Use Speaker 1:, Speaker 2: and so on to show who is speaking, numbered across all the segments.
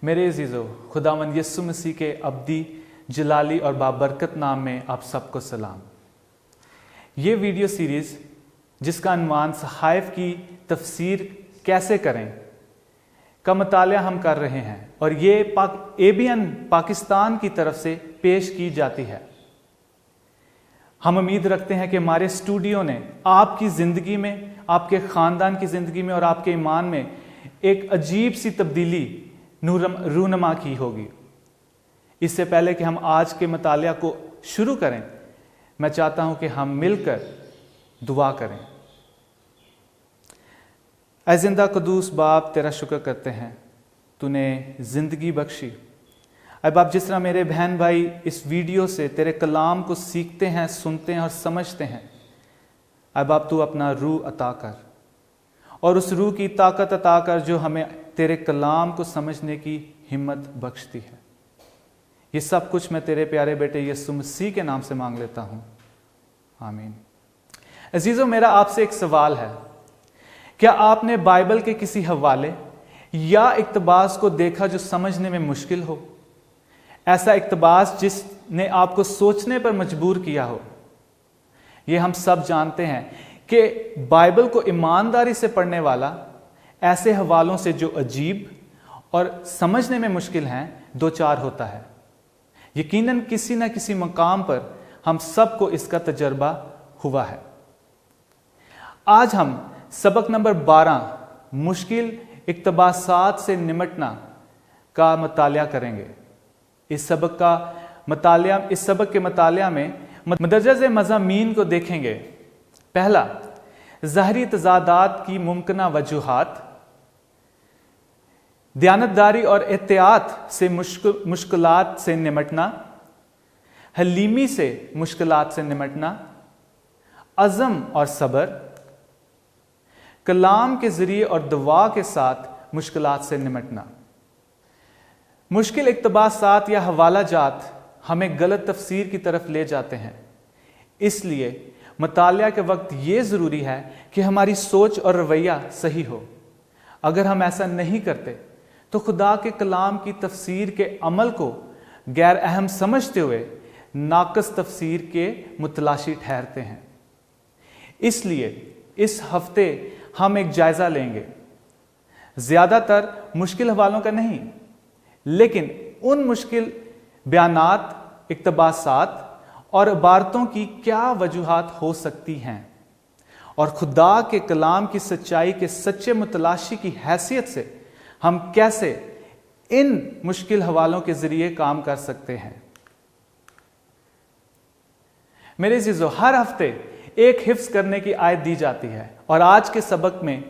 Speaker 1: मेरे अजीज़ों, खुदावंद यीशु मसीह के अब्दी जलाली और बाबरकत नाम में आप सबको सलाम। ये वीडियो सीरीज़ जिसका अनुमान सहाइफ की तफसीर कैसे करें का मुतालिया हम कर रहे हैं और ये ABN पाकिस्तान की तरफ से पेश की जाती है। हम उम्मीद रखते हैं कि हमारे स्टूडियो ने आपकी ज़िंदगी में, आपके ख़ानदान की ज़िंदगी में और आपके ईमान में एक अजीब सी तब्दीली रूनमा की होगी। इससे पहले कि हम आज के मुतालिया को शुरू करें, मैं चाहता हूं कि हम मिलकर दुआ करें। ऐ जिंदा कदूस बाप, तेरा शुक्र करते हैं, तूने ज़िंदगी बख्शी। ऐ बाप, जिस तरह मेरे बहन भाई इस वीडियो से तेरे कलाम को सीखते हैं, सुनते हैं और समझते हैं, ऐ बाप तू अपना रूह अता कर और उस रूह की ताकत अता कर जो हमें तेरे कलाम को समझने की हिम्मत बख्शती है। ये सब कुछ मैं तेरे प्यारे बेटे यीशु मसीह के नाम से मांग लेता हूं, आमीन। अजीजों, मेरा आपसे एक सवाल है, क्या आपने बाइबल के किसी हवाले या इक्तबास को देखा जो समझने में मुश्किल हो? ऐसा इक्तबास जिसने आपको सोचने पर मजबूर किया हो? ये हम सब जानते हैं कि बाइबल को ईमानदारी से पढ़ने वाला ऐसे हवालों से जो अजीब और समझने में मुश्किल हैं दो चार होता है। यकीनन किसी न किसी मकाम पर हम सबको इसका तजर्बा हुआ है। आज हम सबक नंबर 12 मुश्किल इक्तबासात से निमटना का मुतालिया करेंगे। इस सबक के मुतालिया में मदरजे मज़ामीन को देखेंगे। पहला, ज़ाहरी तज़ादात की मुमकिना वजूहात, दयानतदारी और एहतियात से मुश्किलात से निमटना, हलीमी से मुश्किलात से निमटना, अज़म और सब्र, कलाम के जरिए और दुआ के साथ मुश्किलात से निमटना। मुश्किल इक्तबासात या हवाला जात हमें गलत तफसीर की तरफ ले जाते हैं, इसलिए मुतालिया के वक्त ये ज़रूरी है कि हमारी सोच और रवैया सही हो। अगर हम ऐसा नहीं करते तो खुदा के कलाम की तफसीर के अमल को गैर अहम समझते हुए नाकस तफसीर के मुतलाशी ठहरते हैं। इसलिए इस हफ्ते हम एक जायजा लेंगे, ज्यादातर मुश्किल हवालों का नहीं, लेकिन उन मुश्किल बयानात, इक्तबासात और इबारतों की क्या वजूहात हो सकती हैं और खुदा के कलाम की सच्चाई के सच्चे मुतलाशी की हैसियत से हम कैसे इन मुश्किल हवालों के जरिए काम कर सकते हैं। मेरे अज़ीज़ों, हर हफ्ते एक हिफ्ज करने की आयत दी जाती है और आज के सबक में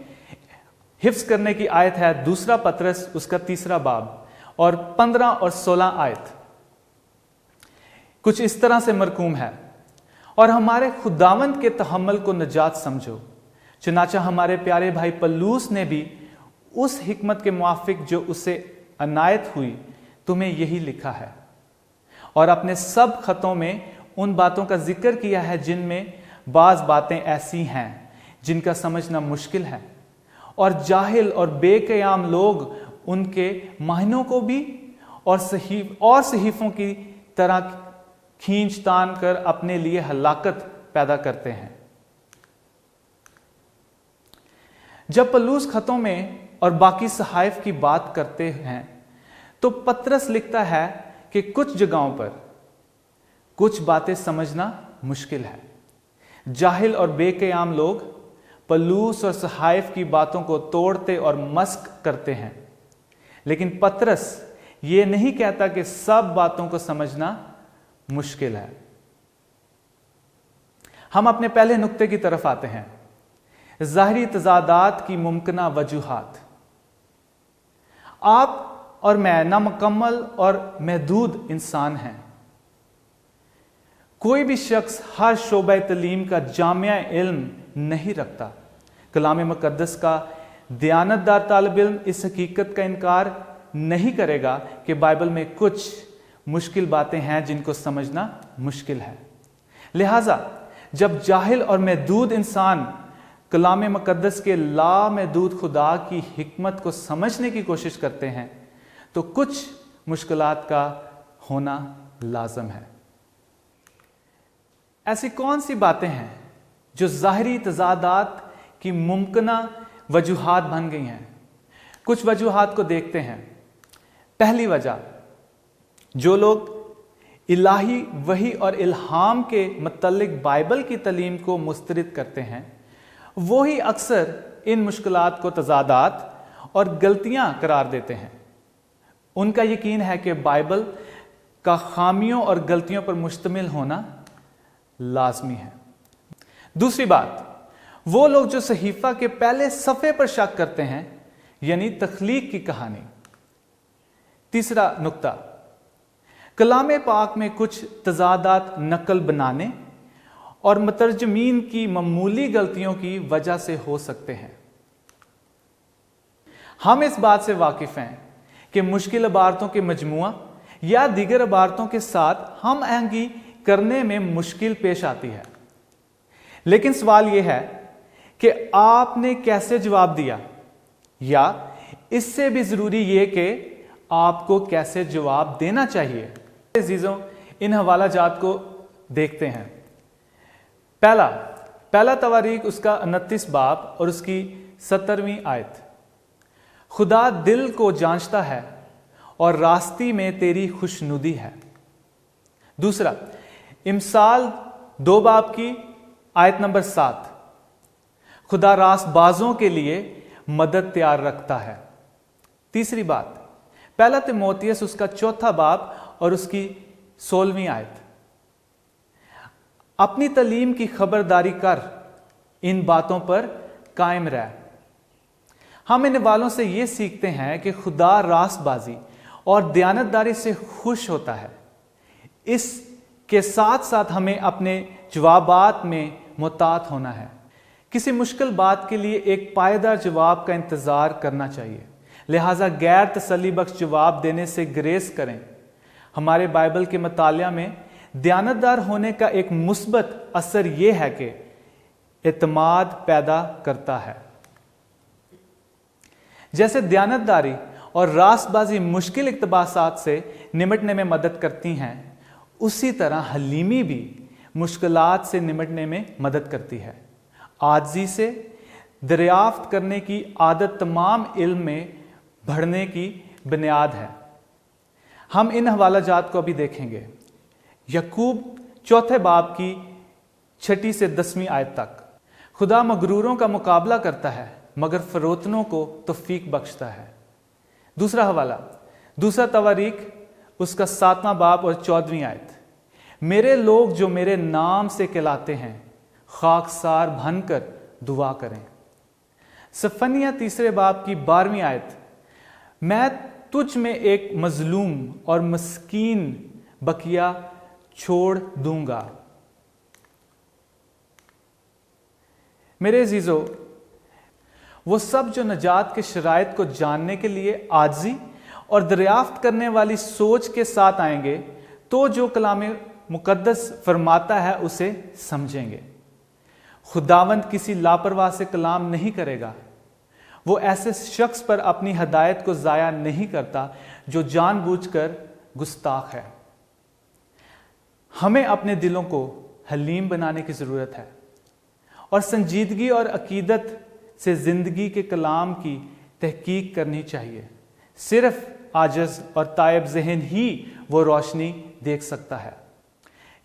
Speaker 1: हिफ्ज करने की आयत है 2 पतरस उसका 3 बाब और 15 और 16 आयत कुछ इस तरह से मरकूम है, और हमारे खुदावंद के तहम्मुल को नजात समझो, चुनाचा हमारे प्यारे भाई पल्लूस ने भी उस हिकमत के मुआफिक जो उसे अनायत हुई तुम्हें यही लिखा है, और अपने सब खतों में उन बातों का जिक्र किया है जिनमें बाज बातें ऐसी हैं जिनका समझना मुश्किल है, और जाहिल और बेकयाम लोग उनके मायनों को भी और सहीफों की तरह खींच तान कर अपने लिए हलाकत पैदा करते हैं। जब पल्लूस खतों में और बाकी सहाइफ की बात करते हैं तो पतरस लिखता है कि कुछ जगहों पर कुछ बातें समझना मुश्किल है। जाहिल और बेकयाम लोग पल्लूस और सहाइफ की बातों को तोड़ते और मस्क करते हैं, लेकिन पतरस ये नहीं कहता कि सब बातों को समझना मुश्किल है। हम अपने पहले नुक्ते की तरफ आते हैं, ज़ाहरी तज़ादात की मुमकिना वजूहात। आप और मैं नामुकम्मल और महदूद इंसान हैं। कोई भी शख्स हर शोबा तलीम का जामिया इल्म नहीं रखता। कलाम मुकद्दस का दयानतदार तालिब इल्म इस हकीकत का इनकार नहीं करेगा कि बाइबल में कुछ मुश्किल बातें हैं जिनको समझना मुश्किल है। लिहाजा जब जाहिल और महदूद इंसान कलाम मुकद्दस के लामहदूद खुदा की हिकमत को समझने की कोशिश करते हैं तो कुछ मुश्किलात का होना लाजम है। ऐसी कौन सी बातें हैं जो ज़ाहिरी तज़ादात की मुमकिना वजूहात बन गई हैं? कुछ वजूहात को देखते हैं। पहली वजह, जो लोग इलाही वही और इल्हाम के मुतल्लिक बाइबल की तलीम को मुस्तरद करते हैं, वो ही अक्सर इन मुश्किलात को तज़ादात और गलतियां करार देते हैं। उनका यकीन है कि बाइबल का खामियों और गलतियों पर मुश्तमिल होना लाजमी है। दूसरी बात, वो लोग जो सहीफा के पहले सफ़े पर शक करते हैं, यानी तख्लीक की कहानी। तीसरा नुक्ता, कलाम पाक में कुछ तज़ादात नकल बनाने और मुतरजमीन की मामूली गलतियों की वजह से हो सकते हैं। हम इस बात से वाकिफ हैं कि मुश्किल इबारतों के मजमुआ या दीगर इबारतों के साथ हम आहंगी करने में मुश्किल पेश आती है, लेकिन सवाल यह है कि आपने कैसे जवाब दिया, या इससे भी जरूरी यह कि आपको कैसे जवाब देना चाहिए। अजीजों, इन हवाला जात को देखते हैं। पहला तवारीख उसका 29 बाब और उसकी 17वीं आयत। खुदा दिल को जांचता है और रास्ती में तेरी खुशनुदी है। दूसरा, इमसाल 2 बाब की आयत नंबर 7, खुदा रास्तबाजों के लिए मदद तैयार रखता है। तीसरी बात, पहला तिमोथियस उसका 4 बाब और उसकी 16वीं आयत, अपनी तलीम की खबरदारी कर, इन बातों पर कायम रह। हम इन वालों से यह सीखते हैं कि खुदा रास्तबाजी और दयानतदारी से खुश होता है। इसके साथ साथ हमें अपने जवाबात में मुतात होना है। किसी मुश्किल बात के लिए एक पायदार जवाब का इंतजार करना चाहिए, लिहाजा गैर तसल्ली बख्श जवाब देने से ग्रेस करें। हमारे बाइबल के मुतालिया में दयानतदार होने का एक मुस्बत असर यह है कि एतमाद पैदा करता है। जैसे दयानतदारी और रास्तबाजी मुश्किल इक़्तिबासात से निमटने में मदद करती हैं, उसी तरह हलीमी भी मुश्किलात से निमटने में मदद करती है। आजिज़ी से दरियाफ्त करने की आदत तमाम इल्म में बढ़ने की बुनियाद है। हम इन हवाला जात को अभी देखेंगे। यकूब 4 बाब की 6 से 10वीं आयत तक, खुदा मगरूरों का मुकाबला करता है मगर फरोतनों को तौफीक बख्शता है। दूसरा हवाला, दूसरा तवारीख उसका 7वां बाब और 14वीं आयत, मेरे लोग जो मेरे नाम से कहलाते हैं खाकसार बनकर दुआ करें। सफनिया 3 बाब की 12वीं आयत, मैं तुझ में एक मजलूम और मस्कीन बकिया छोड़ दूंगा। मेरे अजीजों, वो सब जो नजात के शराइत को जानने के लिए आजी और दरियाफ्त करने वाली सोच के साथ आएंगे, तो जो कलाम मुकद्दस फरमाता है उसे समझेंगे। खुदावंद किसी लापरवाह से कलाम नहीं करेगा। वो ऐसे शख्स पर अपनी हदायत को ज़ाया नहीं करता जो जानबूझकर गुस्ताख है। हमें अपने दिलों को हलीम बनाने की ज़रूरत है और संजीदगी और अकीदत से ज़िंदगी के कलाम की तहकीक करनी चाहिए। सिर्फ आजज़ और तायब ज़हन ही वो रोशनी देख सकता है।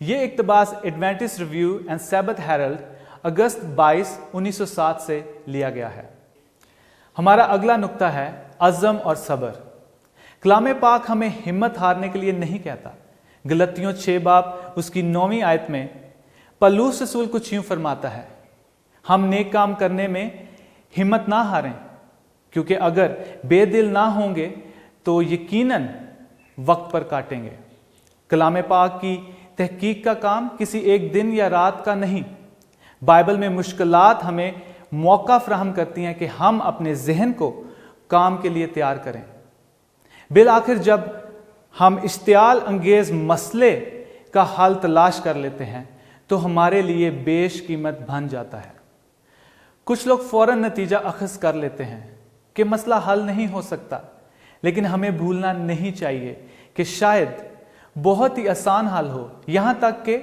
Speaker 1: ये इक़्तिबास Adventist Review and Sabbath Herald अगस्त 22, 1907 से लिया गया है। हमारा अगला नुक्ता है अज़म और सब्र। कलाम पाक हमें हिम्मत हारने के लिए नहीं कहता। गलतियों 6 बाब उसकी 9वीं आयत में पौलुस रसूल कुछ यूं फरमाता है, हम नेक काम करने में हिम्मत ना हारें, क्योंकि अगर बेदिल ना होंगे तो यकीनन वक्त पर काटेंगे। कलाम पाक की तहकीक का काम किसी एक दिन या रात का नहीं। बाइबल में मुश्किलात हमें मौका फराहम करती हैं कि हम अपने जहन को काम के लिए तैयार करें। बिल आखिर जब हम इश्तियाल अंगेज मसले का हल तलाश कर लेते हैं तो हमारे लिए बेशकीमत बन जाता है। कुछ लोग फौरन नतीजा अखज़ कर लेते हैं कि मसला हल नहीं हो सकता, लेकिन हमें भूलना नहीं चाहिए कि शायद बहुत ही आसान हाल हो, यहां तक कि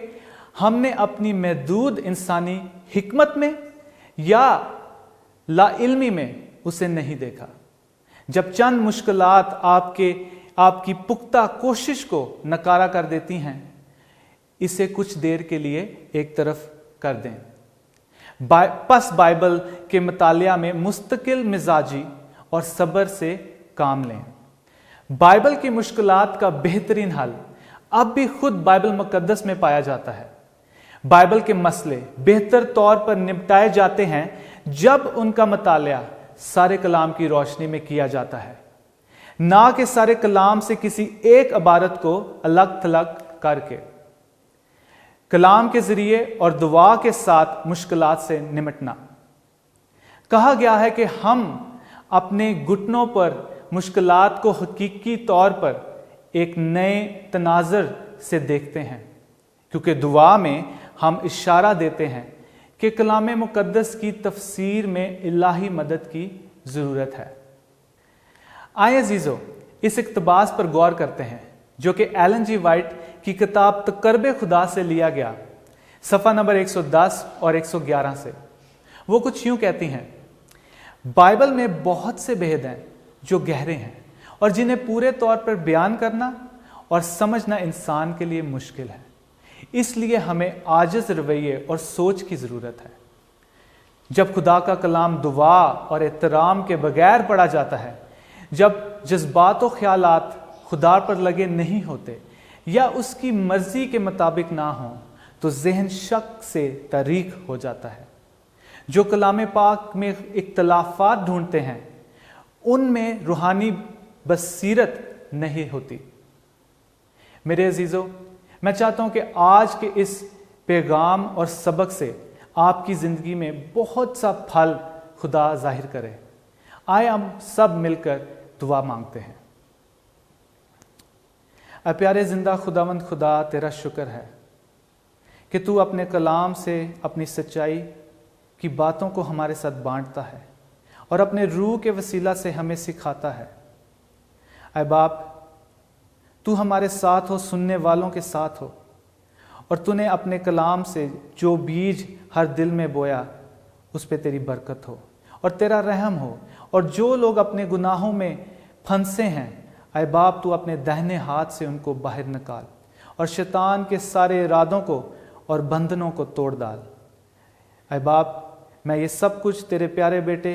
Speaker 1: हमने अपनी महदूद इंसानी हिकमत में या लाइल्मी में उसे नहीं देखा। जब चंद मुश्किलात आपकी पुख्ता कोशिश को नकारा कर देती हैं, इसे कुछ देर के लिए एक तरफ कर दें। बस बाइबल के मुतालिया में मुस्तकिल मिजाजी और सब्र से काम लें। बाइबल की मुश्किलात का बेहतरीन हल अब भी खुद बाइबल मुकद्दस में पाया जाता है। बाइबल के मसले बेहतर तौर पर निपटाए जाते हैं जब उनका मुतालिया सारे कलाम की रोशनी में किया जाता है, ना कि सारे कलाम से किसी एक इबारत को अलग थलग करके। कलाम के जरिए और दुआ के साथ मुश्किलात से निमटना। कहा गया है कि हम अपने घुटनों पर मुश्किलात को हकीकी तौर पर एक नए तनाजर से देखते हैं, क्योंकि दुआ में हम इशारा देते हैं कि कलाम मुकद्दस की तफसीर में इलाही मदद की ज़रूरत है। आए अजीज़ो, इस इक़्तिबास पर गौर करते हैं जो कि एलन जी वाइट की किताब तकर्बे खुदा से लिया गया, सफ़ा नंबर 110 और 111 से। वो कुछ यूँ कहती हैं, बाइबल में बहुत से भेद हैं जो गहरे हैं और जिन्हें पूरे तौर पर बयान करना और समझना इंसान के लिए मुश्किल है। इसलिए हमें आजिज़ रवैये और सोच की ज़रूरत है। जब खुदा का कलाम दुआ और एहतराम के बगैर पढ़ा जाता है, जब जज्बात और ख्यालात खुदा पर लगे नहीं होते या उसकी मर्जी के मुताबिक ना हो, तो जहन शक से तारीक हो जाता है। जो कलाम पाक में इख्तलाफात ढूंढते हैं, उनमें रूहानी बसीरत नहीं होती। मेरे अजीज़ों, मैं चाहता हूं कि आज के इस पैगाम और सबक से आपकी ज़िंदगी में बहुत सा फल खुदा जाहिर करे। आए हम सब मिलकर दुआ मांगते हैं। ऐ प्यारे जिंदा खुदावंद खुदा, तेरा शुक्र है कि तू अपने कलाम से अपनी सच्चाई की बातों को हमारे साथ बांटता है और अपने रूह के वसीला से हमें सिखाता है। ऐ बाप, तू हमारे साथ हो, सुनने वालों के साथ हो, और तूने अपने कलाम से जो बीज हर दिल में बोया उस पे तेरी बरकत हो और तेरा रहम हो। और जो लोग अपने गुनाहों में फंसे हैं, ऐ बाप, तू अपने दाहिने हाथ से उनको बाहर निकाल और शैतान के सारे इरादों को और बंधनों को तोड़ डाल। ऐ बाप, मैं ये सब कुछ तेरे प्यारे बेटे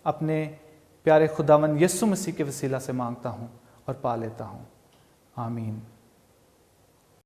Speaker 1: अपने प्यारे खुदावंद यीशु मसीह के वसीला से मांगता हूँ और पा लेता हूँ। आमीन।